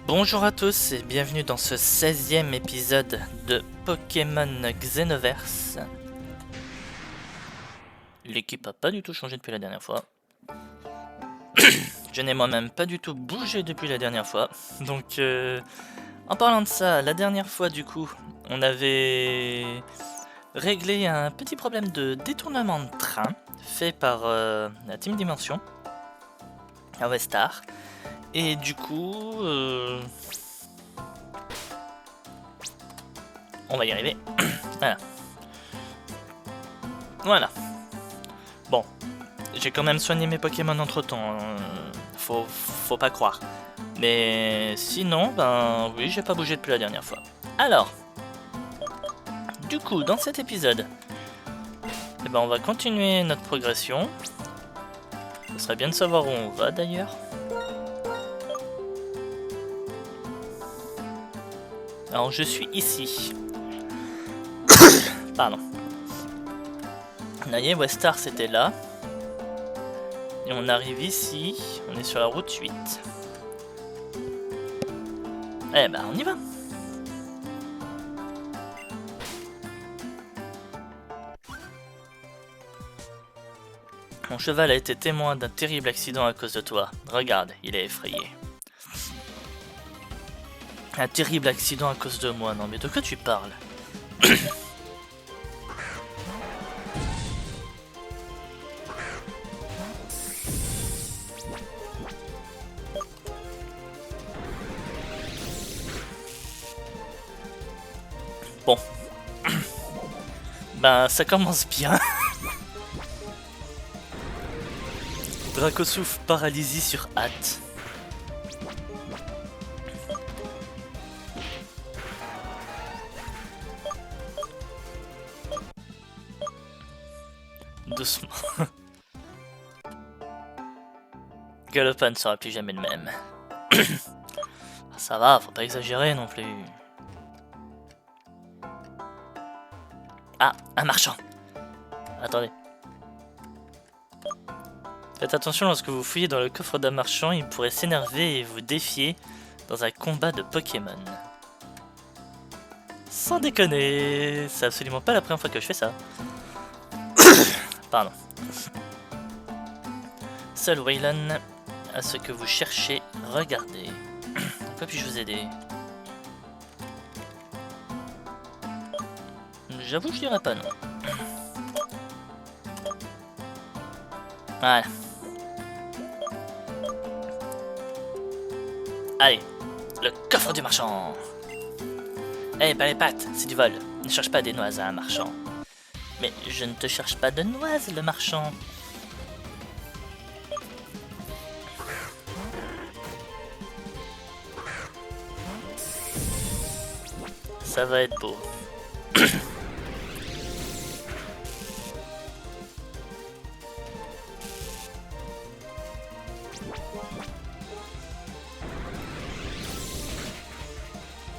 Bonjour à tous et bienvenue dans ce 16e épisode de Pokémon Xenoverse. L'équipe a pas du tout changé depuis la dernière fois. Je n'ai moi-même pas du tout bougé depuis la dernière fois. Donc en parlant de ça, la dernière fois du coup, on avait réglé un petit problème de détournement de train fait par la Team Dimension à Westar. Et du coup... on va y arriver. Voilà. Voilà. Bon. J'ai quand même soigné mes Pokémon entre temps. Faut pas croire. Mais sinon, ben oui, j'ai pas bougé depuis la dernière fois. Alors. Du coup, dans cet épisode, eh ben, on va continuer notre progression. Ce serait bien de savoir où on va d'ailleurs. Alors, je suis ici. Pardon. Vous voyez, Westar c'était là. Et on arrive ici. On est sur la route 8. Eh ben, on y va. Mon cheval a été témoin d'un terrible accident à cause de toi. Regarde, il est effrayé. Un terrible accident à cause de moi. Non mais de quoi tu parles? Bon. Ben ça commence bien. Dracosouf paralysie sur hâte. Doucement. Galopan ne sera plus jamais le même. Ça va, faut pas exagérer non plus. Ah, un marchand. Attendez. Faites attention lorsque vous fouillez dans le coffre d'un marchand, il pourrait s'énerver et vous défier dans un combat de Pokémon. Sans déconner, c'est absolument pas la première fois que je fais ça. Pardon. Seul Waylon à ce que vous cherchez, regardez. Pourquoi puis-je vous aider? J'avoue, je dirais pas non. Voilà. Allez, le coffre du marchand. Eh, pas les pattes, c'est du vol. Ne cherche pas des noises à un marchand. Mais je ne te cherche pas de noises, le marchand. Ça va être beau.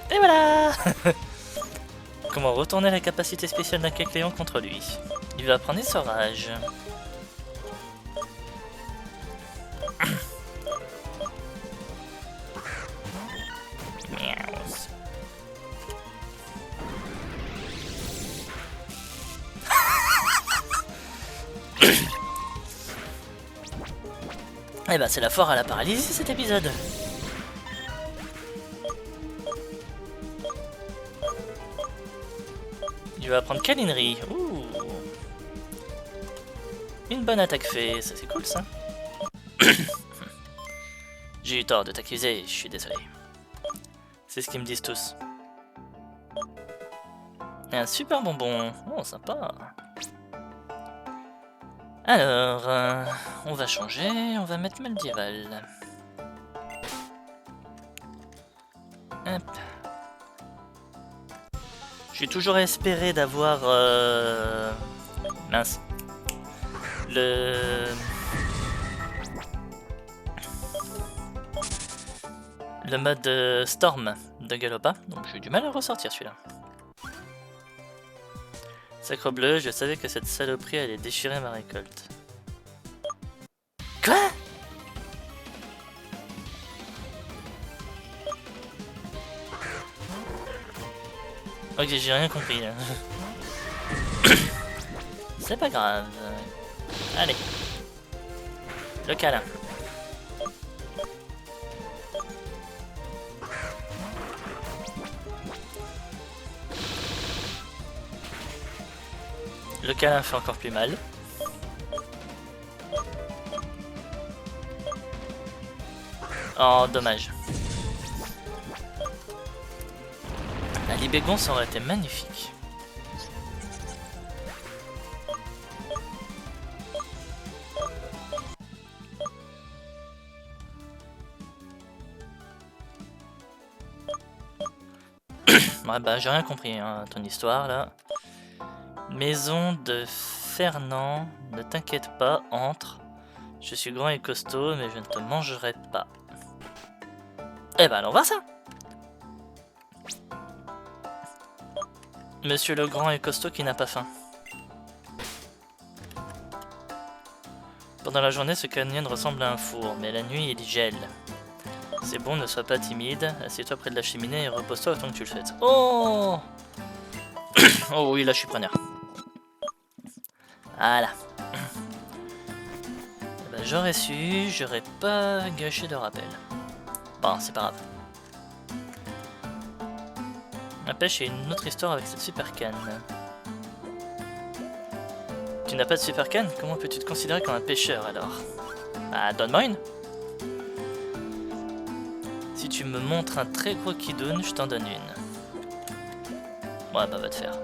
Et voilà. Comment retourner la capacité spéciale d'un Kecleon contre lui? Il va prendre Essorage. Eh ben c'est la foire à la paralysie cet épisode. Il va prendre câlinerie. Ouh. Une bonne attaque fait, ça c'est cool ça. J'ai eu tort de t'accuser, je suis désolé. C'est ce qu'ils me disent tous. Un super bonbon. Oh sympa. Alors, on va changer, on va mettre Maldival. Hop. J'ai toujours espéré d'avoir... mince. Le mode Storm de Galopa, donc j'ai eu du mal à ressortir celui-là. Sacre bleu, je savais que cette saloperie allait déchirer ma récolte. Quoi? Ok, j'ai rien compris. C'est pas grave. Allez. Le câlin. Le câlin fait encore plus mal. Oh, dommage. La Libégon, ça aurait été magnifique. Ouais, bah, j'ai rien compris, hein, ton histoire, là. Maison de Fernand, ne t'inquiète pas, entre. Je suis grand et costaud, mais je ne te mangerai pas. Eh ben, allons voir ça. Monsieur le grand et costaud qui n'a pas faim. Pendant la journée, ce canyon ressemble à un four, mais la nuit, il gèle. C'est bon, ne sois pas timide. Assieds-toi près de la cheminée et repose-toi autant que tu le souhaites. Oh oh oui, là, je suis preneur. Voilà. Ben, j'aurais su, j'aurais pas gâché de rappel. Bon, c'est pas grave. La pêche est une autre histoire avec cette super canne. Tu n'as pas de super canne? Comment peux-tu te considérer comme un pêcheur alors? Bah, donne-moi une. Si tu me montres un très gros Kidun, je t'en donne une. Ouais, bah va te faire.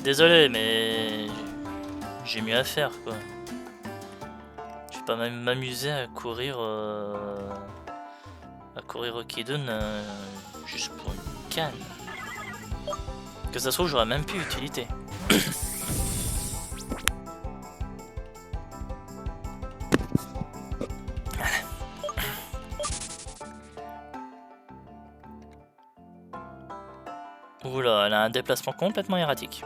Désolé, mais j'ai mieux à faire, quoi. Je vais pas même m'amuser à courir au Kidun juste pour une canne. Que ça se trouve, j'aurais même plus utilité. Oula, elle a un déplacement complètement erratique.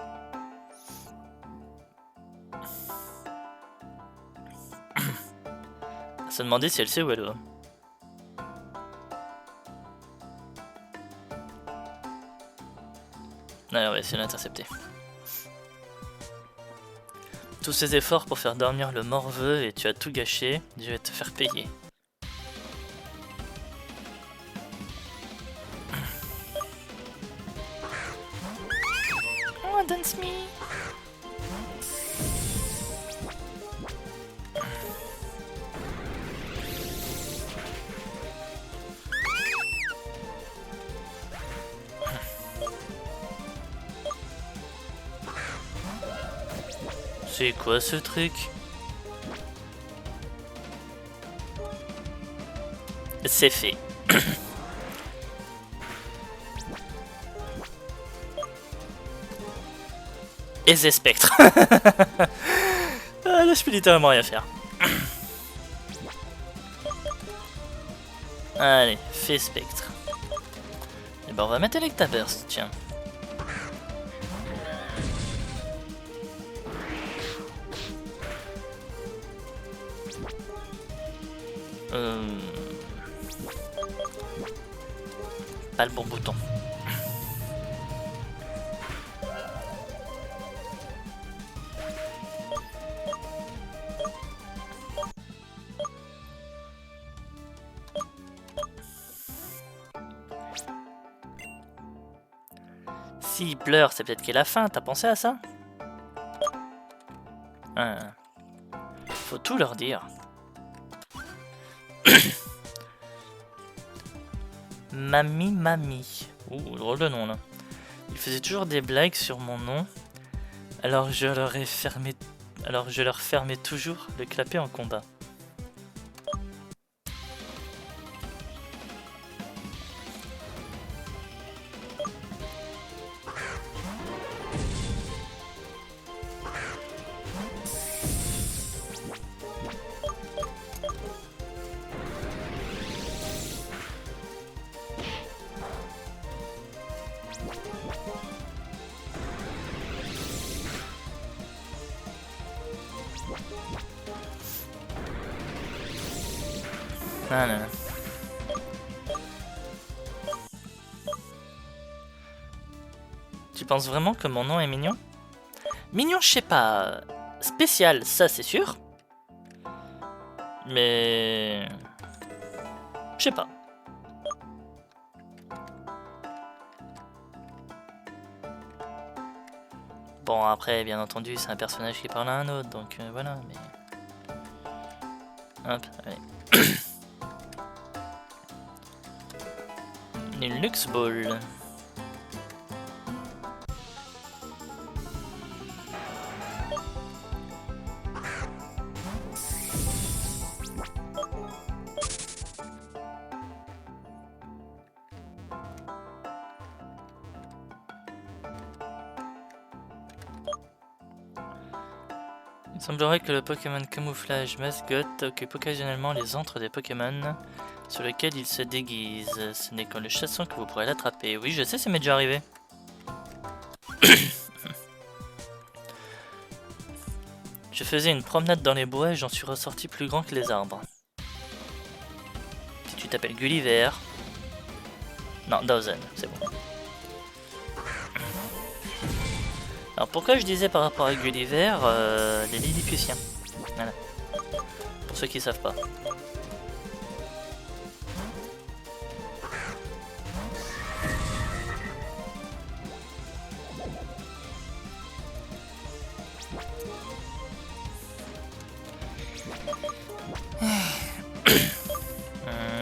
Se demander si elle sait où elle va. Allez, on va essayer de l'intercepter. Tous ces efforts pour faire dormir le morveux et tu as tout gâché, je vais te faire payer. Oh, dance me. C'est quoi ce truc? C'est fait. Et c'est spectre. Ah, là je peux littéralement rien faire. Allez, fais spectre. Et ben on va mettre Electa Burst, tiens. Pas le bon bouton. S'il pleure, c'est peut-être qu'il a faim, t'as pensé à ça? Faut tout leur dire. Mamie. Ouh, drôle de nom là. Il faisait toujours des blagues sur mon nom. Alors je leur fermais toujours le clapet en combat. Ah non. Tu penses vraiment que mon nom est mignon? Mignon, je sais pas. Spécial, ça c'est sûr. Mais... je sais pas. Bon, après, bien entendu, c'est un personnage qui parle à un autre, donc voilà, mais... hop, allez. Une Lux Ball. Il semblerait que le Pokémon camouflage Mascot occupe occasionnellement les antres des Pokémon sur lesquels il se déguise. Ce n'est qu'en le chassant que vous pourrez l'attraper. Oui, je sais, ça m'est déjà arrivé. Je faisais une promenade dans les bois et j'en suis ressorti plus grand que les arbres. Si tu t'appelles Gulliver... non, Dawson, c'est bon. Alors pourquoi je disais par rapport à Gulliver, les Lilliputiens. Voilà. Pour ceux qui savent pas.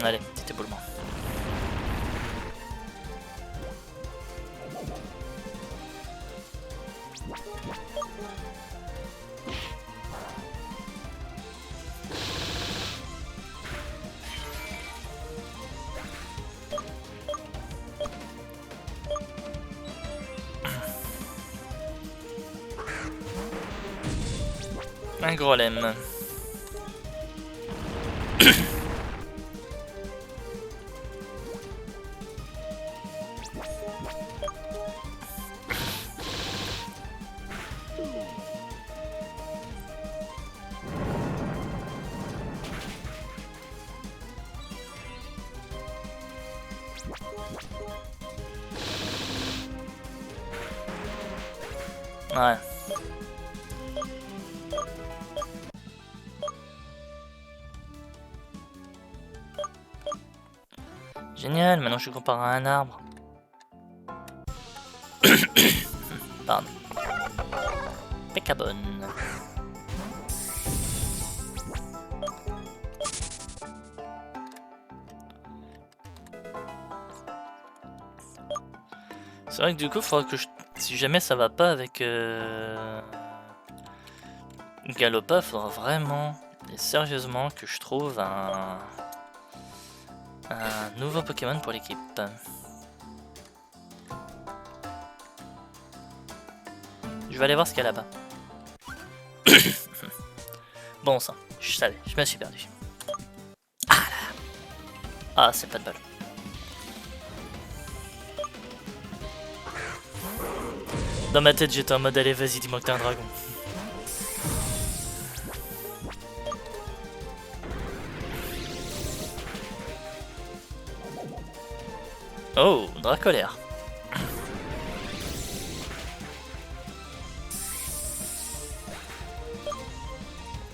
Allez, petit éboulement. Un gros lemme. Ouais. Génial, maintenant je suis comparé à un arbre. Pardon. Pécabonne. C'est vrai que du coup, il faudra que je... si jamais ça va pas avec Galopa, il faudra vraiment et sérieusement que je trouve un nouveau Pokémon pour l'équipe. Je vais aller voir ce qu'il y a là-bas. Bon sang, je savais, je me suis perdu. Ah là. Ah, c'est pas de bol. Dans ma tête, j'étais en mode allez, vas-y, dis-moi que t'es un dragon. Oh, Dracolaire.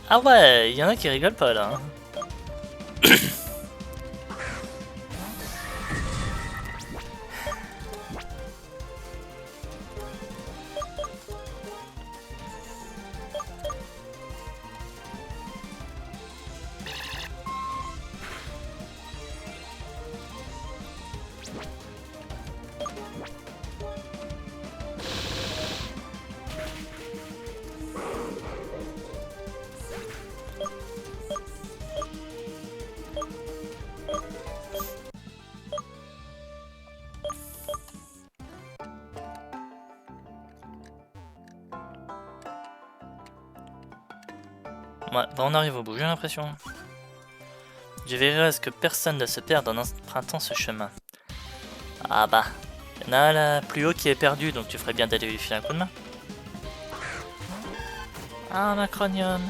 Ah ouais, il y en a qui rigolent pas là. Hein. Ouais, bah on arrive au bout, j'ai l'impression. Je verrai à ce que personne ne se perde en empruntant ce chemin. Ah bah, il y en a là plus haut qui est perdu, donc tu ferais bien d'aller lui filer un coup de main. Ah, un acronium.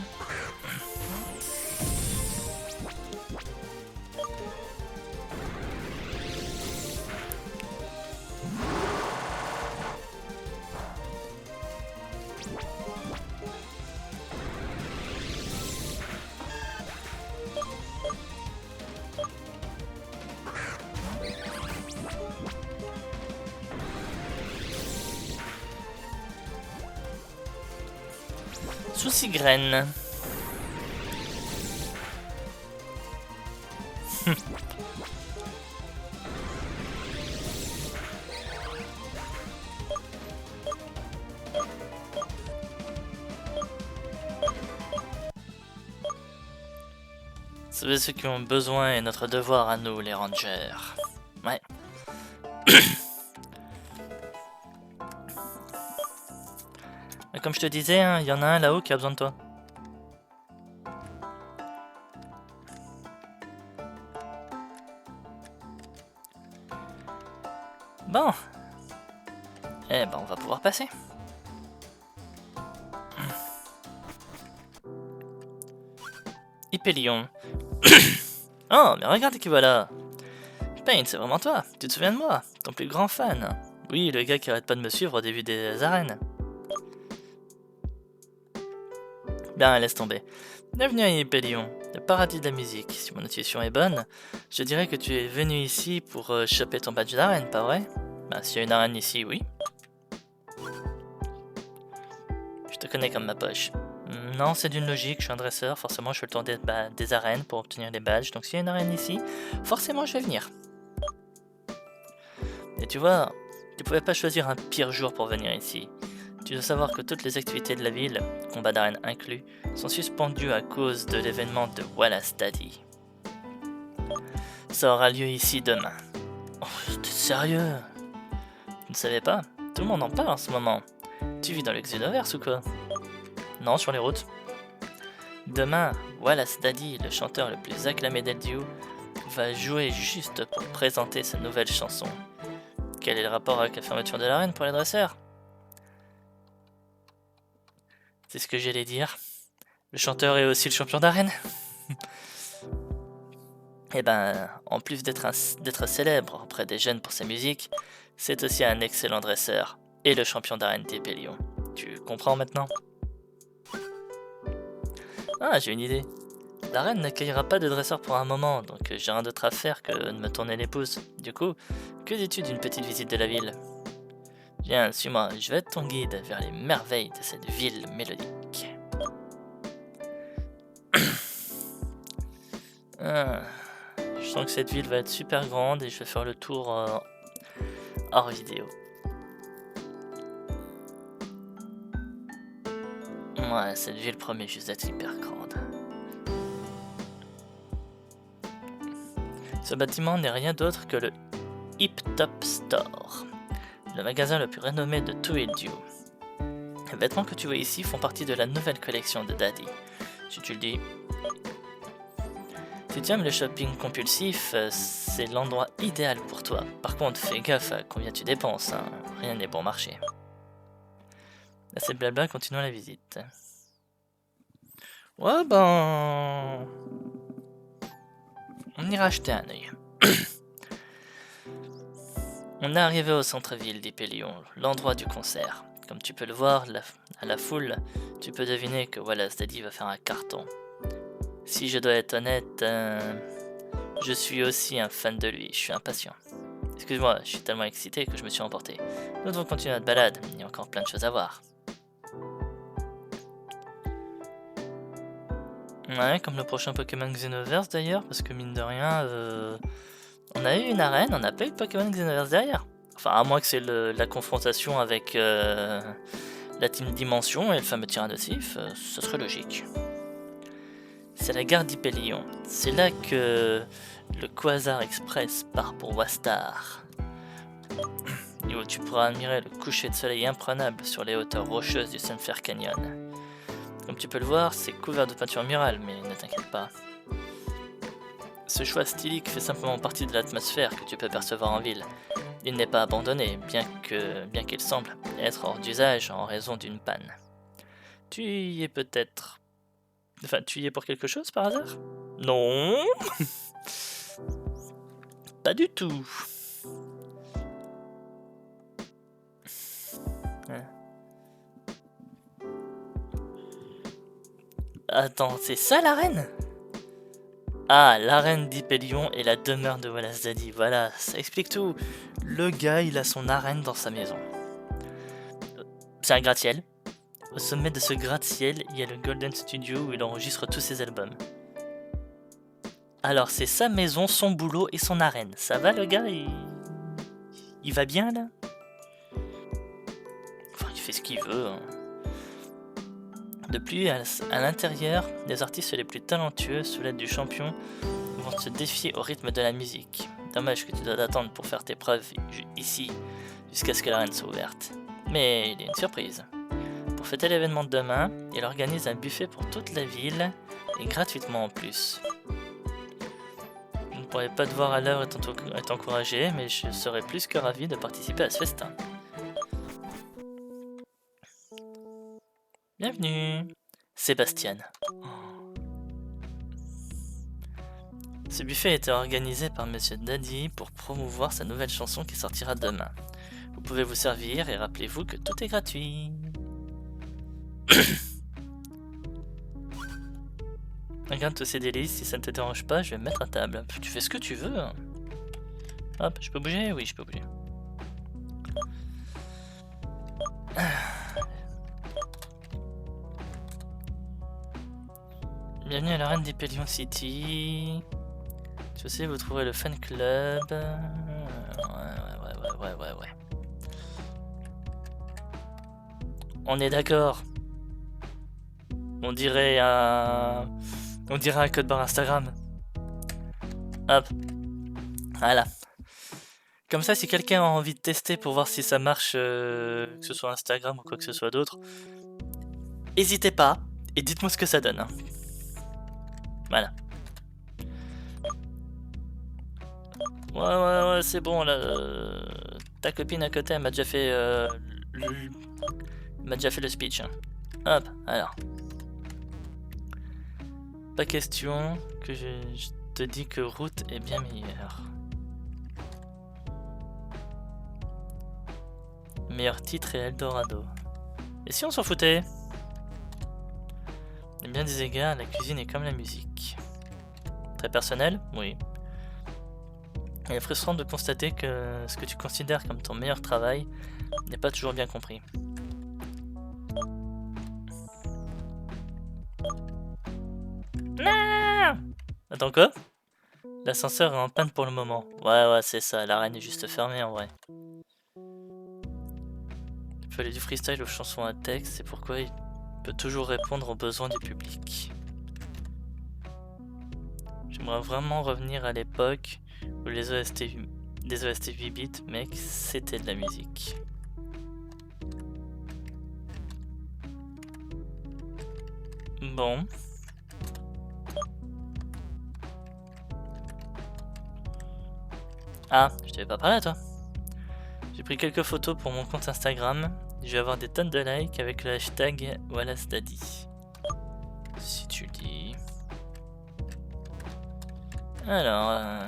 Souci graine. Sauver ceux qui ont besoin est notre devoir à nous, les rangers. Ouais. Mais comme je te disais, il y en a un là-haut qui a besoin de toi. Bon. Eh ben, on va pouvoir passer. Hyperion. Oh, mais regarde qui voilà. Pain, c'est vraiment toi. Tu te souviens de moi, ton plus grand fan. Oui, le gars qui arrête pas de me suivre au début des arènes. Bien, laisse tomber. Bienvenue à Hyperion, le paradis de la musique. Si mon intuition est bonne, je dirais que tu es venu ici pour choper ton badge d'arène, pas vrai? Ben, s'il y a une arène ici, oui. Je te connais comme ma poche. Non, c'est d'une logique, je suis un dresseur, forcément je fais le tour des arènes pour obtenir des badges, donc s'il y a une arène ici, forcément je vais venir. Et tu vois, tu pouvais pas choisir un pire jour pour venir ici. Tu dois savoir que toutes les activités de la ville, combat d'arène inclus, sont suspendues à cause de l'événement de Wallace Daddy. Ça aura lieu ici demain. Oh, t'es sérieux? Tu ne savais pas? Tout le monde en parle en ce moment. Tu vis dans le Xenoverse ou quoi? Non, sur les routes. Demain, Wallace Daddy, le chanteur le plus acclamé d'Eldiou, va jouer juste pour présenter sa nouvelle chanson. Quel est le rapport avec la fermeture de l'arène pour les dresseurs? C'est ce que j'allais dire. Le chanteur est aussi le champion d'arène. Et ben, en plus d'être célèbre auprès des jeunes pour sa musique, c'est aussi un excellent dresseur et le champion d'arène d'Hyperion. Tu comprends maintenant? Ah, j'ai une idée. L'arène n'accueillera pas de dresseur pour un moment, donc j'ai rien d'autre à faire que de me tourner les pouces. Du coup, que dis-tu d'une petite visite de la ville? Viens, suis-moi, je vais être ton guide vers les merveilles de cette ville mélodique. Je sens que cette ville va être super grande et je vais faire le tour hors vidéo. Ouais, cette ville promet juste d'être hyper grande. Ce bâtiment n'est rien d'autre que le Hip Top Store, le magasin le plus renommé de tout Eldiou. Les vêtements que tu vois ici font partie de la nouvelle collection de Daddy, si tu le dis. Si tu aimes le shopping compulsif, c'est l'endroit idéal pour toi. Par contre, fais gaffe à combien tu dépenses, hein. Rien n'est bon marché. Assez de blabla, continuons la visite. Ouais, ben... on ira jeter un œil. On est arrivé au centre-ville d'Hyperion, l'endroit du concert. Comme tu peux le voir, à la foule, tu peux deviner que Wallace Daddy va faire un carton. Si je dois être honnête, je suis aussi un fan de lui, je suis impatient. Excuse-moi, je suis tellement excité que je me suis emporté. Nous devons continuer notre balade, il y a encore plein de choses à voir. Ouais, comme le prochain Pokémon Xenoverse d'ailleurs, parce que mine de rien, on a eu une arène, on n'a pas eu de Pokémon Xenoverse derrière. Enfin, à moins que c'est la confrontation avec la Team Dimension et le fameux Tyrannosif, ce serait logique. C'est la gare d'Hyperion, c'est là que le Quasar Express part pour Wastar. Et où tu pourras admirer le coucher de soleil imprenable sur les hauteurs rocheuses du Sunfair Canyon. Comme tu peux le voir, c'est couvert de peinture murale, mais ne t'inquiète pas. Ce choix stylique fait simplement partie de l'atmosphère que tu peux percevoir en ville. Il n'est pas abandonné, bien qu'il semble être hors d'usage en raison d'une panne. Tu y es peut-être... Enfin, tu y es pour quelque chose par hasard? Non. Pas du tout. Attends, c'est ça l'arène? Ah, l'arène d'Hyperion est la demeure de Wallace Daddy. Voilà, ça explique tout. Le gars, il a son arène dans sa maison. C'est un gratte-ciel. Au sommet de ce gratte-ciel, il y a le Golden Studio où il enregistre tous ses albums. Alors c'est sa maison, son boulot et son arène. Ça va le gars, il va bien là? Enfin il fait ce qu'il veut. Hein. De plus, à l'intérieur, les artistes les plus talentueux, sous l'aide du champion, vont se défier au rythme de la musique. Dommage que tu dois attendre pour faire tes preuves ici, jusqu'à ce que l'arène soit ouverte. Mais il y a une surprise. Pour fêter l'événement de demain, il organise un buffet pour toute la ville, et gratuitement en plus. Je ne pourrais pas te voir à l'heure et t'encourager, mais je serais plus que ravi de participer à ce festin. Bienvenue, Sébastien. Ce buffet a été organisé par Monsieur Daddy pour promouvoir sa nouvelle chanson qui sortira demain. Vous pouvez vous servir et rappelez-vous que tout est gratuit. Regarde tous ces délices, si ça ne te dérange pas, je vais me mettre à table. Tu fais ce que tu veux. Hein. Hop, je peux bouger? Oui, je peux bouger. Bienvenue à l'arène d'Hyperion City. Tu sais, vous trouverez le fan club. Ouais. On est d'accord. On dirait un code barre Instagram. Hop. Voilà. Comme ça, si quelqu'un a envie de tester pour voir si ça marche, que ce soit Instagram ou quoi que ce soit d'autre, n'hésitez pas et dites-moi ce que ça donne. Hein. Voilà. Ouais, c'est bon là. Ta copine à côté, elle m'a déjà fait le speech. Hein. Hop, alors. Pas question que je te dis que Route est bien meilleure. Meilleur titre est Eldorado. Et si on s'en foutait? À bien des égards, la cuisine est comme la musique. Très personnel? Oui. Il est frustrant de constater que ce que tu considères comme ton meilleur travail n'est pas toujours bien compris. Non! Attends quoi? L'ascenseur est en panne pour le moment. Ouais, c'est ça, l'arène est juste fermée en vrai. Il faut aller du freestyle aux chansons à texte, c'est pourquoi il peut toujours répondre aux besoins du public. J'aimerais vraiment revenir à l'époque où les OST 8 bits, mec, c'était de la musique. Bon. Ah, je t'avais pas parlé à toi. J'ai pris quelques photos pour mon compte Instagram. Je vais avoir des tonnes de likes avec le hashtag WallaceDaddy. Si tu le dis. Alors...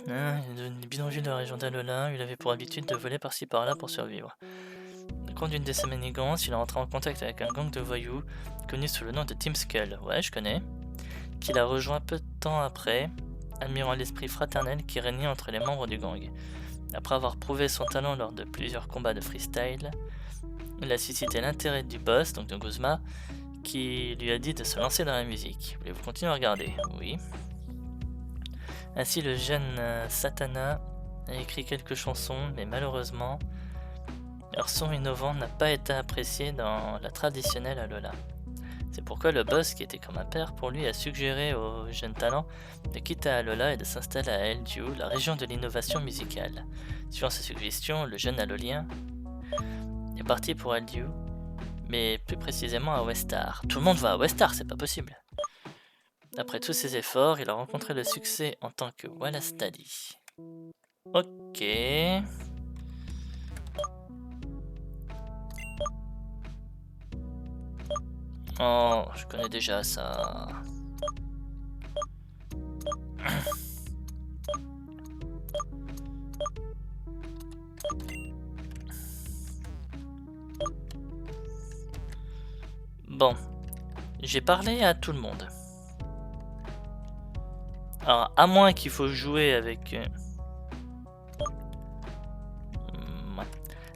Les bidonvilles de la région d'Alola, il avait pour habitude de voler par-ci par-là pour survivre. Au cours d'une de ses manigances, il est rentré en contact avec un gang de voyous, connu sous le nom de Team Skull, ouais je connais, qu'il a rejoint peu de temps après, admirant l'esprit fraternel qui régnait entre les membres du gang. Après avoir prouvé son talent lors de plusieurs combats de freestyle, il a suscité l'intérêt du boss, donc de Guzma, qui lui a dit de se lancer dans la musique. Voulez-vous continuer à regarder? Oui. Ainsi, le jeune Satana a écrit quelques chansons, mais malheureusement, leur son innovant n'a pas été apprécié dans la traditionnelle Alola. C'est pourquoi le boss, qui était comme un père pour lui, a suggéré au jeune talent de quitter Alola et de s'installer à Eldiu, la région de l'innovation musicale. Suivant sa suggestion, le jeune Alolien est parti pour Eldiu, mais plus précisément à Westar. Tout le monde va à Westar, c'est pas possible. Après tous ses efforts, il a rencontré le succès en tant que WallaceDaddy. Ok. Oh, je connais déjà ça. Bon, j'ai parlé à tout le monde. Alors, à moins qu'il faut jouer avec... ouais.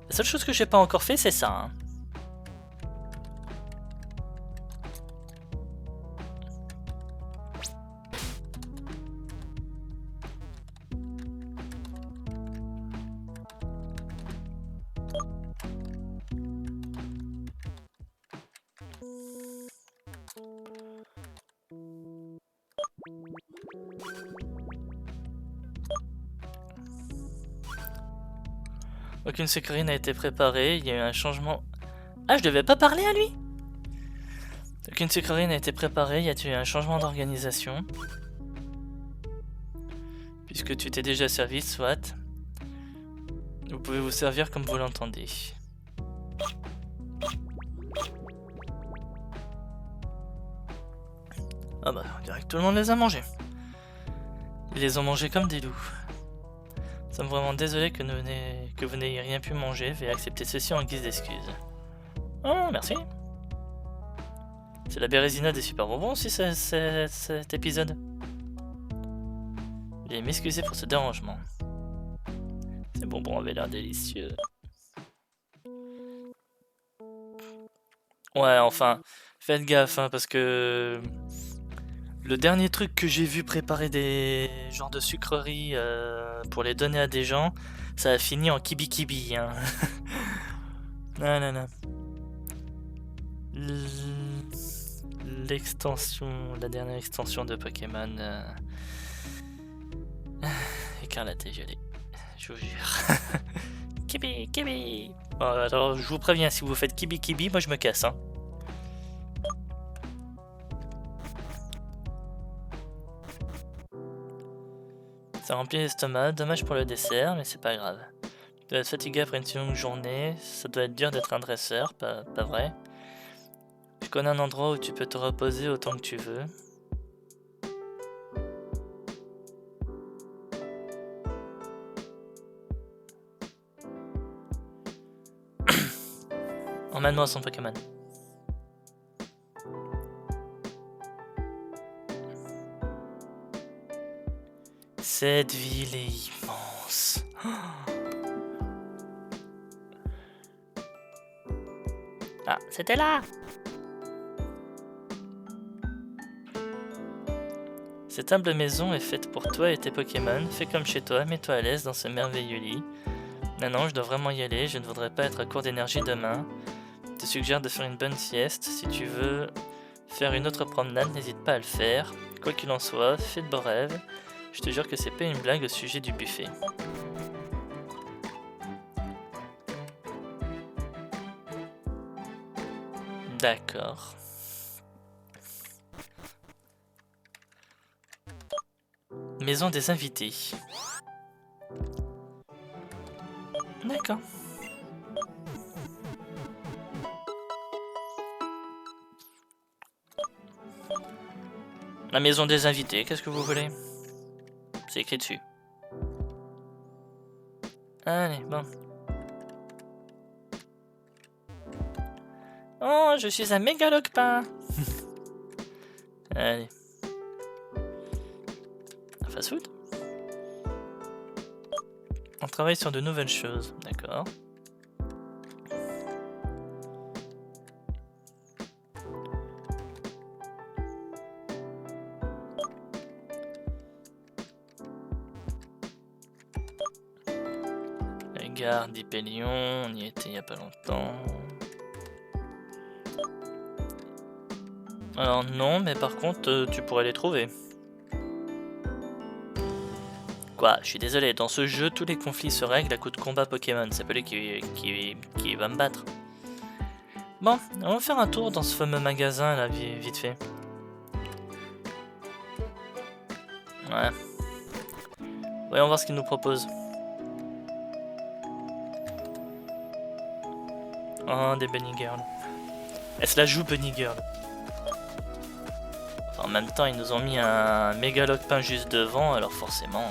La seule chose que j'ai pas encore fait, c'est ça. Hein. Aucune sécurité n'a été préparée, il y a eu un changement... Ah, je devais pas parler à lui? Aucune sécurité n'a été préparée, il y a eu un changement d'organisation. Puisque tu t'es déjà servi, soit. Vous pouvez vous servir comme vous l'entendez. Ah bah, on dirait que tout le monde les a mangés. Ils les ont mangés comme des loups. Nous sommes vraiment désolés que vous n'ayez rien pu manger. Veuillez accepter ceci en guise d'excuse. Oh, merci. C'est la Bérésina des super bonbons aussi, cet épisode. Veuillez m'excuser pour ce dérangement. Ces bonbons avaient l'air délicieux. Ouais, enfin, faites gaffe, hein, parce que... Le dernier truc que j'ai vu préparer des genres de sucreries pour les donner à des gens, ça a fini en kibi-kibi. Hein. Non, non, non. L'extension, la dernière extension de Pokémon écarlate et gelée, je vous jure. Kibi, kibi. Bon, alors je vous préviens, si vous faites kibi kibi, moi je me casse. Hein. Ça remplit l'estomac, dommage pour le dessert, mais c'est pas grave. Tu dois être fatigué après une si longue journée, ça doit être dur d'être un dresseur, pas vrai. Je connais un endroit où tu peux te reposer autant que tu veux. Emmène-moi son Pokémon. Cette ville est immense. Ah, c'était là. Cette humble maison est faite pour toi et tes Pokémon. Fais comme chez toi, mets-toi à l'aise dans ce merveilleux lit. Non, je dois vraiment y aller, je ne voudrais pas être à court d'énergie demain. Je te suggère de faire une bonne sieste. Si tu veux faire une autre promenade, n'hésite pas à le faire. Quoi qu'il en soit, fais de beaux rêves. Je te jure que c'est pas une blague au sujet du buffet. D'accord. Maison des invités. D'accord. La maison des invités, qu'est-ce que vous voulez? C'est écrit dessus. Allez, bon. Oh, je suis un mégalocpin. Allez. Fast food. On travaille sur de nouvelles choses, d'accord. La gare d'Hypélion, on y était il y a pas longtemps. Alors non, mais par contre, tu pourrais les trouver. Quoi, je suis désolé, dans ce jeu, tous les conflits se règlent à coup de combat Pokémon. C'est pas lui qui va me battre. Bon, on va faire un tour dans ce fameux magasin là, vite fait. Ouais. Voyons voir ce qu'il nous propose. Oh, des Bunny Girl. Elle se la joue Bunny Girl. En même temps, ils nous ont mis un mégalocpin juste devant, alors forcément...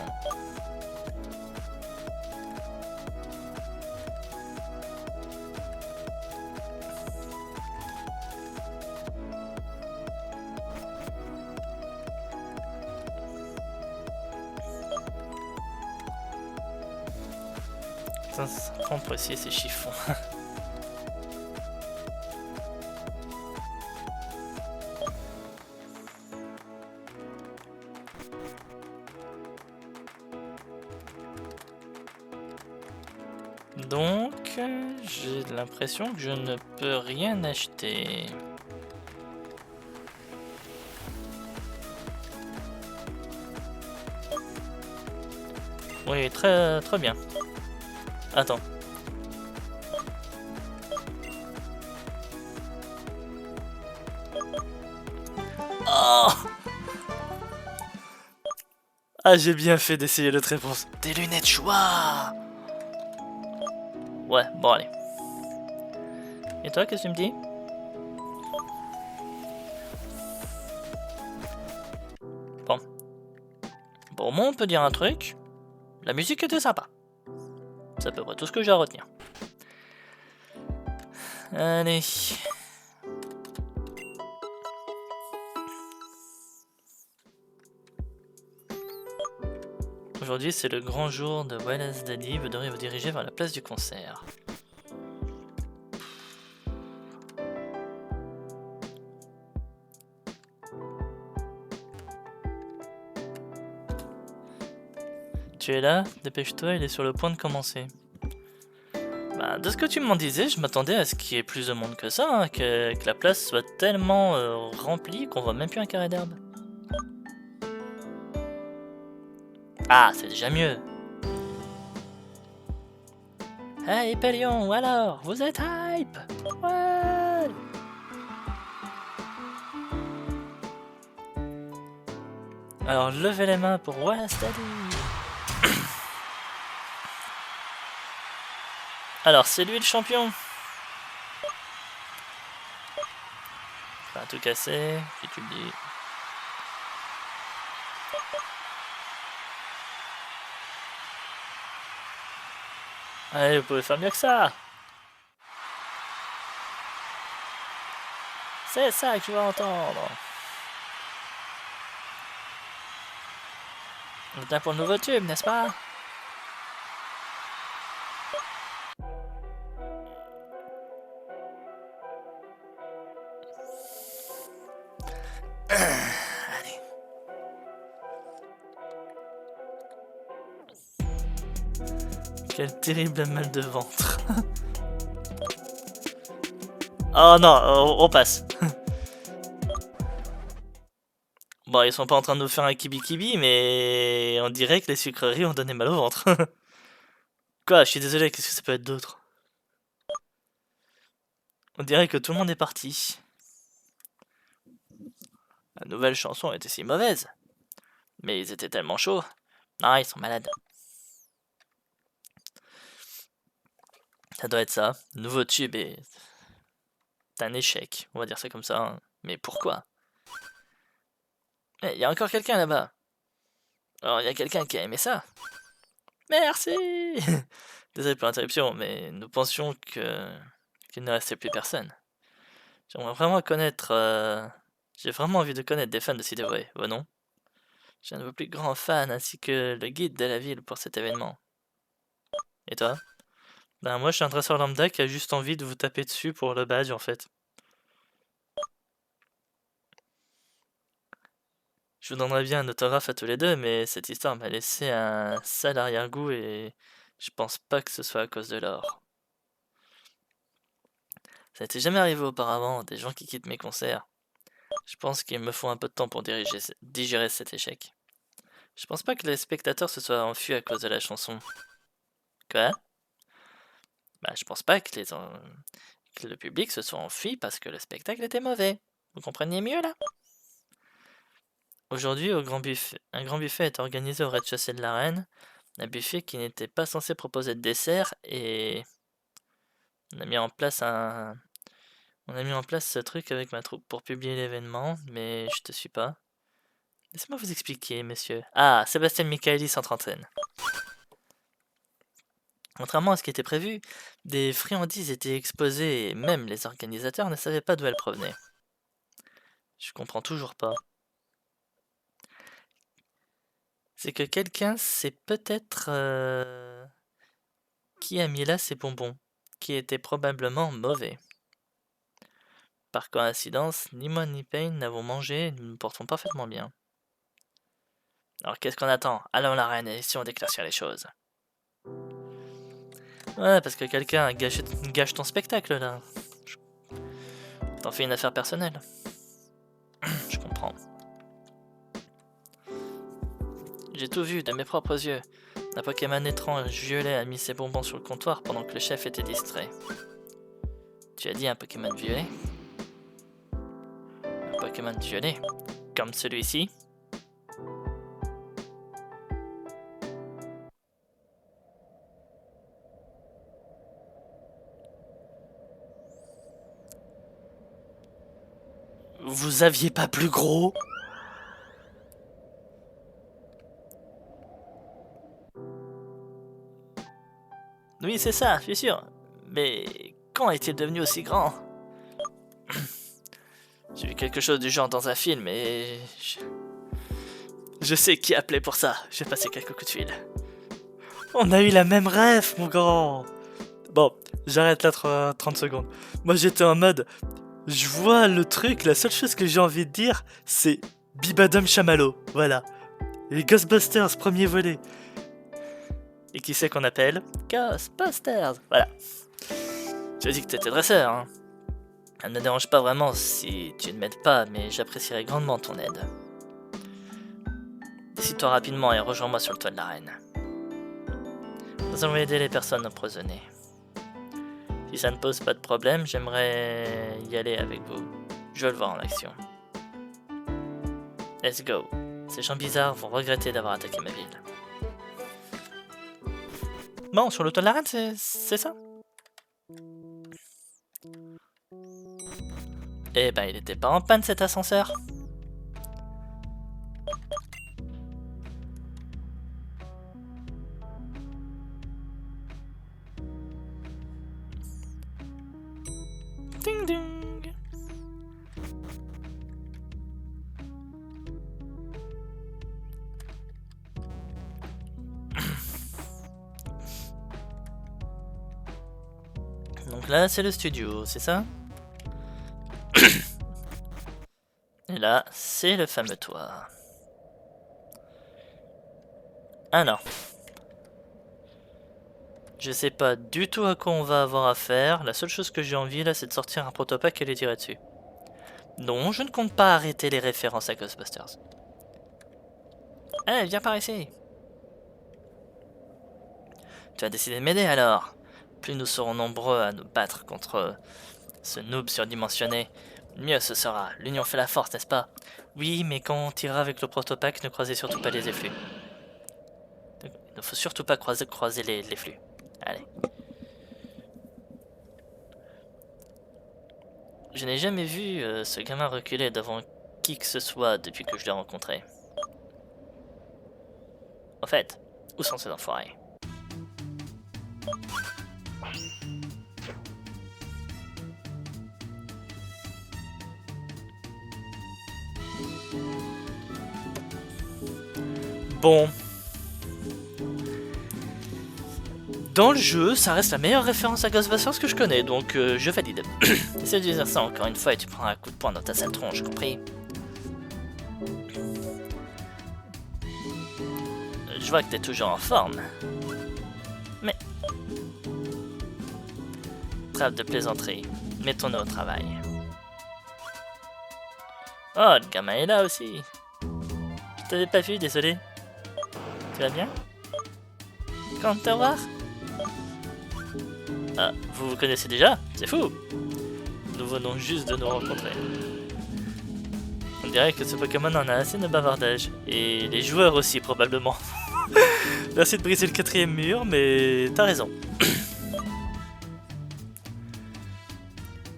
Putain, c'est trop précis ces chiffons. Donc, j'ai l'impression que je ne peux rien acheter. Oui, très bien. Attends. Oh! Ah, j'ai bien fait d'essayer l'autre réponse. Des lunettes choix! Ouais, bon allez. Et toi, qu'est-ce que tu me dis? Bon. Bon, moi, on peut dire un truc. La musique était sympa. C'est à peu près tout ce que j'ai à retenir. Allez. Aujourd'hui, c'est le grand jour de Wallace Daddy. Vous devrez vous diriger vers la place du concert. Tu es là? Dépêche-toi, il est sur le point de commencer. Bah, de ce que tu m'en disais, je m'attendais à ce qu'il y ait plus de monde que ça, hein, que la place soit tellement remplie qu'on voit même plus un carré d'herbe. Ah, c'est déjà mieux. Hey Pélion, alors, vous êtes hype? Ouais. Alors levez les mains pour Wallace Daddy. Alors c'est lui le champion. Pas tout casser, puis tu le dis. Allez, vous pouvez faire mieux que ça. C'est ça que tu vas entendre. On est là pour le nouveau tube, n'est-ce pas? Allez. Quel terrible mal de ventre. Oh non, on passe. Bon, ils sont pas en train de nous faire un kibi-kibi, mais on dirait que les sucreries ont donné mal au ventre. Quoi, je suis désolé, qu'est-ce que ça peut être d'autre? On dirait que tout le monde est parti. La nouvelle chanson était si mauvaise. Mais ils étaient tellement chauds. Non, ils sont malades. Ça doit être ça. Le nouveau tube est un échec, on va dire ça comme ça. Hein. Mais pourquoi? Il y a encore quelqu'un là-bas. Alors, il y a quelqu'un qui a aimé ça. Merci. Désolé pour l'interruption, mais nous pensions qu'il ne restait plus personne. J'aimerais vraiment connaître... J'ai vraiment envie de connaître des fans de Sideway, vous non? J'ai un de vos plus grands fans ainsi que le guide de la ville pour cet événement. Et toi? Ben moi je suis un dresseur lambda qui a juste envie de vous taper dessus pour le badge en fait. Je vous donnerais bien un autographe à tous les deux, mais cette histoire m'a laissé un sale arrière-goût et je pense pas que ce soit à cause de l'or. Ça n'était jamais arrivé auparavant, des gens qui quittent mes concerts. Je pense qu'il me faut un peu de temps pour digérer cet échec. Je pense pas que les spectateurs se soient enfuis à cause de la chanson. Quoi? Bah je pense pas que le public se soit enfui parce que le spectacle était mauvais. Vous compreniez mieux là? Aujourd'hui, un grand buffet est organisé au rez-de-chaussée de l'arène. Un buffet qui n'était pas censé proposer de dessert et on a mis en place ce truc avec ma troupe pour publier l'événement, mais je te suis pas. Laissez-moi vous expliquer, monsieur. Ah, Sébastien Michaeli s'entraîne. Contrairement à ce qui était prévu, des friandises étaient exposées et même les organisateurs ne savaient pas d'où elles provenaient. Je comprends toujours pas. C'est que quelqu'un s'est peut-être Qui a mis là ces bonbons, qui étaient probablement mauvais? Par coïncidence, ni moi ni Payne n'avons mangé et nous nous portons parfaitement bien. Alors qu'est-ce qu'on attend? Allons la reine et essayons d'éclaircir les choses. Ouais, parce que quelqu'un gâche ton spectacle là. T'en fais une affaire personnelle. Je comprends. J'ai tout vu de mes propres yeux. Un Pokémon étrange violet a mis ses bonbons sur le comptoir pendant que le chef était distrait. Tu as dit un Pokémon violet? Un Pokémon violet? Comme celui-ci? Vous aviez pas plus gros? Oui, c'est ça, je suis sûr. Mais quand est-il devenu aussi grand? J'ai vu quelque chose du genre dans un film et... Je sais qui appelait pour ça. J'ai passé quelques coups de fil. On a eu la même rêve, mon grand. Bon, j'arrête là 30 secondes. Moi, j'étais en mode... Je vois le truc, la seule chose que j'ai envie de dire, c'est... Bibadum Chamallow, voilà. Les Ghostbusters, premier volet. Et qui c'est qu'on appelle? Ghostbusters, voilà. Tu as dit que t'étais dresseur, hein. Ça ne me dérange pas vraiment si tu ne m'aides pas, mais j'apprécierais grandement ton aide. Décide-toi rapidement et rejoins-moi sur le toit de l'arène. Nous allons aider les personnes empoisonnées. Si ça ne pose pas de problème, j'aimerais y aller avec vous. Je veux le voir en action. Let's go. Ces gens bizarres vont regretter d'avoir attaqué ma ville. Bon, sur le toit de l'arène, c'est ça? Eh ben, il était pas en panne cet ascenseur. Ding ding. Donc là, c'est le studio, c'est ça? Et là, c'est le fameux toit. Alors. Je sais pas du tout à quoi on va avoir affaire. La seule chose que j'ai envie là, c'est de sortir un protopack et les tirer dessus. Non, je ne compte pas arrêter les références à Ghostbusters. Allez, viens par ici. Tu as décidé de m'aider alors. Plus nous serons nombreux à nous battre contre ce noob surdimensionné, mieux ce sera. L'union fait la force, n'est-ce pas? Oui, mais quand on tirera avec le protopack, ne croisez surtout pas les effluves. Il ne faut surtout pas croiser les flux. Allez. Je n'ai jamais vu ce gamin reculer devant qui que ce soit depuis que je l'ai rencontré. En fait, où sont ces enfoirés? Bon. Dans le jeu, ça reste la meilleure référence à Ghostbusters que je connais, donc je valide. Essaye de dire ça encore une fois et tu prends un coup de poing dans ta sale tronche, compris? Je vois que t'es toujours en forme. Mais... Trêve de plaisanterie. Mettons-nous au travail. Oh, le gamin est là aussi. Je t'avais pas vu, désolé. Tu vas bien? Content de te revoir? Ah, vous vous connaissez déjà? C'est fou! Nous venons juste de nous rencontrer. On dirait que ce Pokémon en a assez de bavardage. Et les joueurs aussi, probablement. Merci de briser le 4ème mur, mais t'as raison.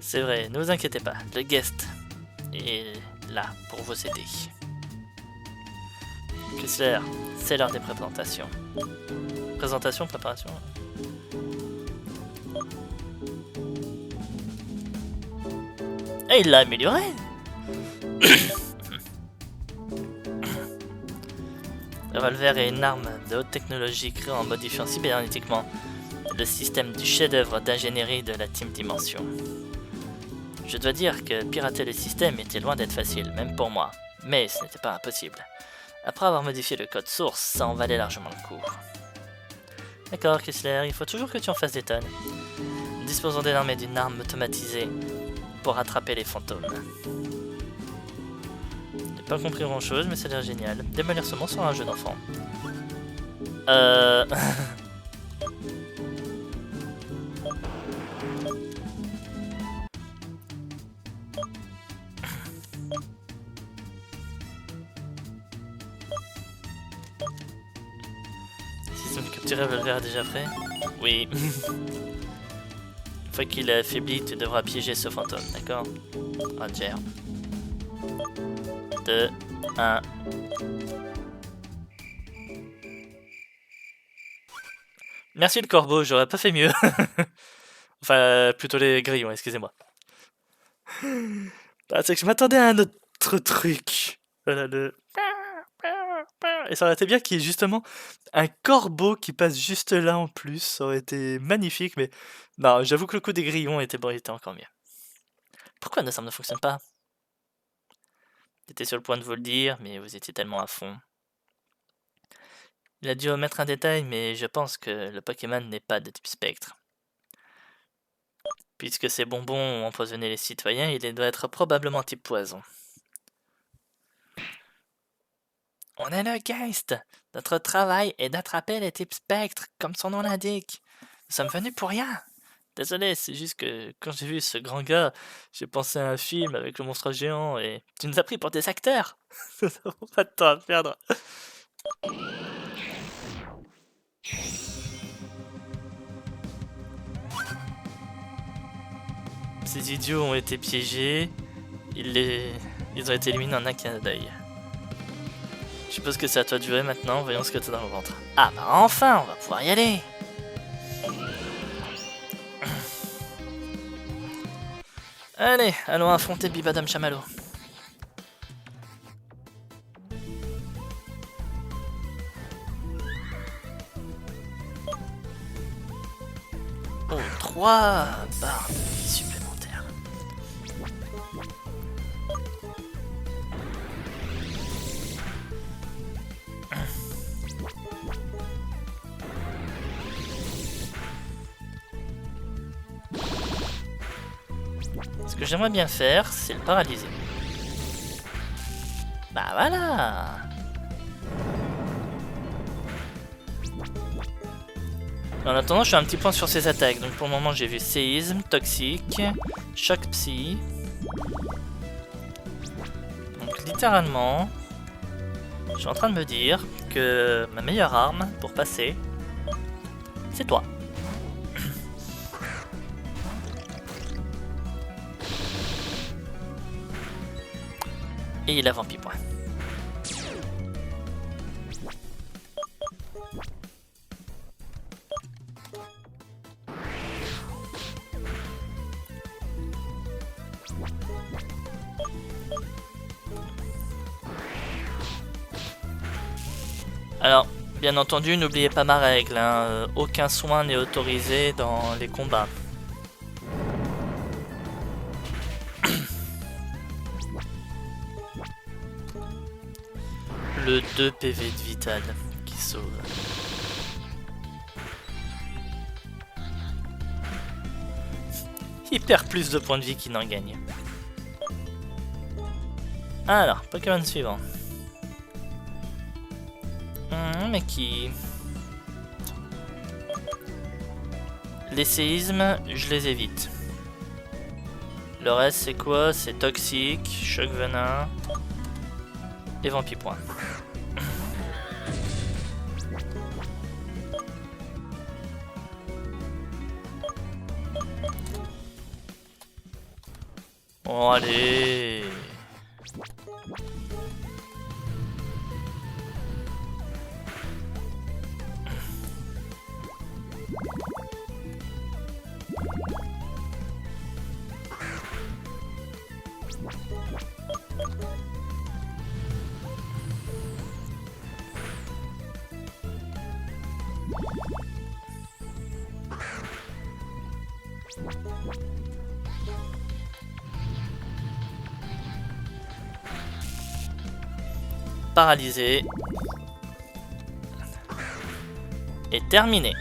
C'est vrai, ne vous inquiétez pas, le guest est là pour vous aider. Chrysler, c'est l'heure des présentations. Présentation, préparation. Et il l'a amélioré. Le revolver est une arme de haute technologie créée en modifiant cybernétiquement le système du chef-d'œuvre d'ingénierie de la Team Dimension. Je dois dire que pirater le système était loin d'être facile, même pour moi, mais ce n'était pas impossible. Après avoir modifié le code source, ça en valait largement le coup. D'accord, Kessler, il faut toujours que tu en fasses des tonnes. Disposons désormais d'une arme automatisée pour attraper les fantômes. J'ai pas compris grand chose, mais ça a l'air génial. Démolir ce monstre sur un jeu d'enfant. Système capturé revolver déjà prêt? Oui. Une fois qu'il est affaibli, tu devras piéger ce fantôme, d'accord? Roger. 2, 1. Merci le corbeau, j'aurais pas fait mieux. Enfin, plutôt les grillons, excusez-moi. Ah, c'est que je m'attendais à un autre truc. Voilà, le... Et ça aurait été bien qu'il y ait justement un corbeau qui passe juste là en plus. Ça aurait été magnifique, mais... Non, j'avoue que le coup des grillons était, bon, il était encore mieux. Pourquoi nos armes ne fonctionnent pas? J'étais sur le point de vous le dire, mais vous étiez tellement à fond. Il a dû omettre un détail, mais je pense que le Pokémon n'est pas de type spectre. Puisque ces bonbons ont empoisonné les citoyens, il doit être probablement type poison. On est le Geist. Notre travail est d'attraper les types spectres, comme son nom l'indique. Nous sommes venus pour rien. Désolé, c'est juste que quand j'ai vu ce grand gars, j'ai pensé à un film avec le monstre géant et tu nous as pris pour des acteurs. Nous n'avons pas de temps à perdre. Ces idiots ont été piégés. Ils ont été éliminés en un clin d'œil. Je suppose que c'est à toi de jouer maintenant. Voyons ce que tu as dans le ventre. Ah bah enfin, on va pouvoir y aller. Allez, allons affronter Bibadam Chamallow. Oh, 3 barres de vie supplémentaires. Ce que j'aimerais bien faire, c'est le paralyser. Bah voilà. En attendant, je fais un petit point sur ses attaques. Donc pour le moment, j'ai vu séisme, toxique, choc psy. Donc littéralement, je suis en train de me dire que ma meilleure arme pour passer, c'est toi. Et il a vampi-point. Alors, bien entendu, n'oubliez pas ma règle, hein, aucun soin n'est autorisé dans les combats. Le 2 PV de vital qui sauve. Il perd plus de points de vie qu'il n'en gagne. Alors, Pokémon suivant. Mais qui... Les séismes, je les évite. Le reste, c'est quoi? C'est toxique, choc venin et vampi-point. Bon, allez. Paralysé. Et terminé.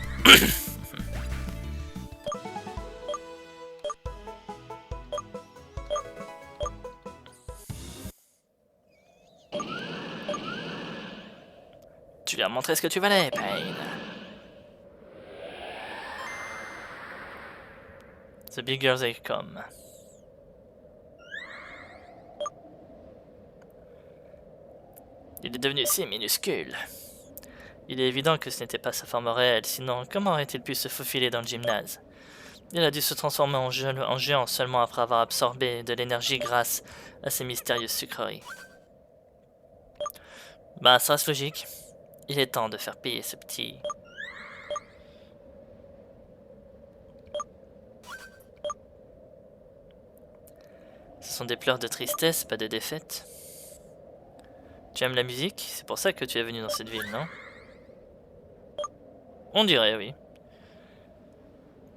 Tu lui as montré ce que tu valais, Pain. The bigger they come. Il est devenu si minuscule. Il est évident que ce n'était pas sa forme réelle, sinon comment aurait-il pu se faufiler dans le gymnase? Il a dû se transformer en géant seulement après avoir absorbé de l'énergie grâce à ces mystérieuses sucreries. Bah, ça reste logique. Il est temps de faire payer ce petit... Ce sont des pleurs de tristesse, pas de défaite. Tu aimes la musique? C'est pour ça que tu es venu dans cette ville, non? On dirait, oui.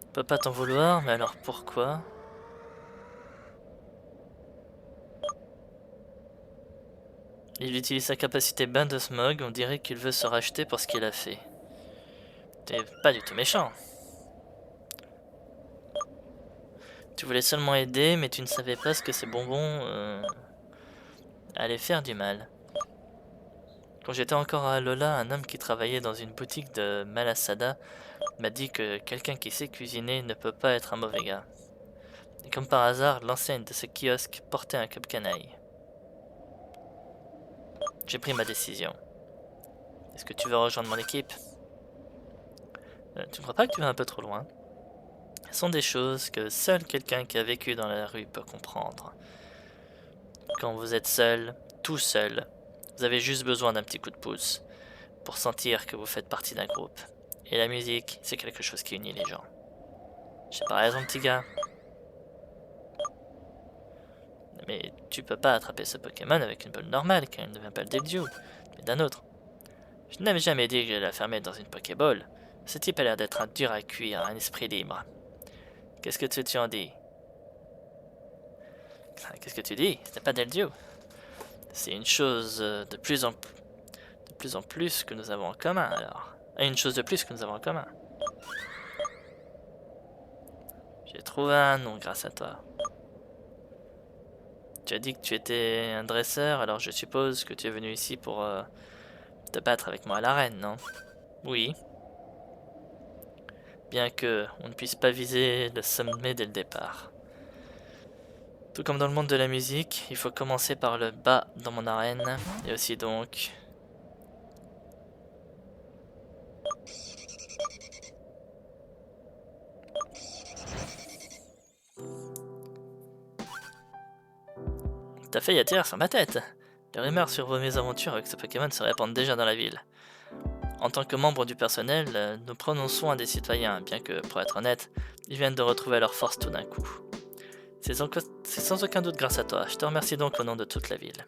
Je peux pas t'en vouloir, mais alors pourquoi? Il utilise sa capacité bain de smog, on dirait qu'il veut se racheter pour ce qu'il a fait. T'es pas du tout méchant. Tu voulais seulement aider, mais tu ne savais pas ce que ces bonbons allaient faire du mal. Quand j'étais encore à Alola, un homme qui travaillait dans une boutique de Malasada m'a dit que quelqu'un qui sait cuisiner ne peut pas être un mauvais gars. Et comme par hasard, l'enseigne de ce kiosque portait un cup canaille. J'ai pris ma décision. Est-ce que tu veux rejoindre mon équipe? Tu ne crois pas que tu vas un peu trop loin? Ce sont des choses que seul quelqu'un qui a vécu dans la rue peut comprendre. Quand vous êtes seul, tout seul, vous avez juste besoin d'un petit coup de pouce pour sentir que vous faites partie d'un groupe. Et la musique, c'est quelque chose qui unit les gens. J'ai pas raison, petit gars. Mais tu peux pas attraper ce Pokémon avec une boule normale, car il ne vient pas le Deldiou, mais d'un autre. Je n'avais jamais dit que j'allais la fermer dans une Pokéball. Ce type a l'air d'être un dur à cuire, un esprit libre. Qu'est-ce que tu en dis? Qu'est-ce que tu dis? Ce n'est pas Deldiou. C'est une chose de plus en plus que nous avons en commun, alors. Une chose de plus que nous avons en commun. J'ai trouvé un nom grâce à toi. Tu as dit que tu étais un dresseur, alors je suppose que tu es venu ici pour te battre avec moi à l'arène, non? Oui. Bien que on ne puisse pas viser le sommet dès le départ. Tout comme dans le monde de la musique, il faut commencer par le bas dans mon arène, et aussi donc... Ta faille attire sur ma tête. Les rumeurs sur vos mésaventures avec ce Pokémon se répandent déjà dans la ville. En tant que membre du personnel, nous prenons soin des citoyens, bien que, pour être honnête, ils viennent de retrouver leur force tout d'un coup. C'est sans aucun doute grâce à toi, je te remercie donc au nom de toute la ville.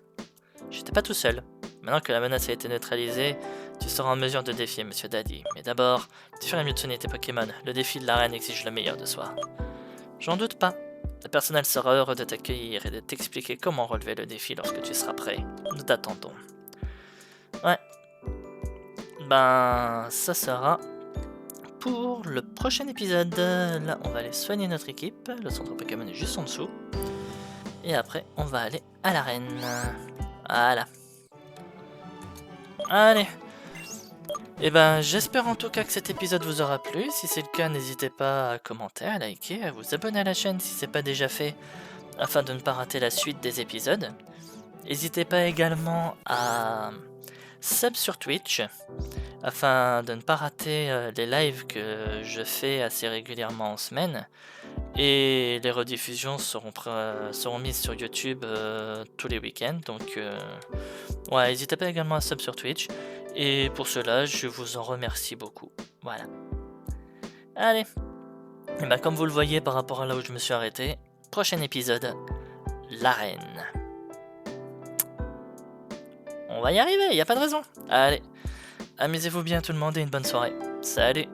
J'étais pas tout seul. Maintenant que la menace a été neutralisée, tu seras en mesure de défier Monsieur Daddy. Mais d'abord, tu ferais mieux de soigner tes Pokémon, le défi de l'arène exige le meilleur de soi. J'en doute pas. Le personnel sera heureux de t'accueillir et de t'expliquer comment relever le défi lorsque tu seras prêt. Nous t'attendons. Ouais. Ben, ça sera pour le prochain épisode. Là, on va aller soigner notre équipe. Le centre Pokémon est juste en dessous. Et après, on va aller à l'arène. Voilà. Allez. Et ben, j'espère en tout cas que cet épisode vous aura plu. Si c'est le cas, n'hésitez pas à commenter, à liker, à vous abonner à la chaîne si c'est pas déjà fait, afin de ne pas rater la suite des épisodes. N'hésitez pas également à sub sur Twitch, afin de ne pas rater les lives que je fais assez régulièrement en semaine. Et les rediffusions seront mises sur YouTube tous les week-ends. Donc, ouais, n'hésitez pas également à sub sur Twitch. Et pour cela, je vous en remercie beaucoup. Voilà. Allez. Et bah, comme vous le voyez par rapport à là où je me suis arrêté, prochain épisode, l'arène. On va y arriver, y a pas de raison. Allez. Amusez-vous bien tout le monde et une bonne soirée. Salut.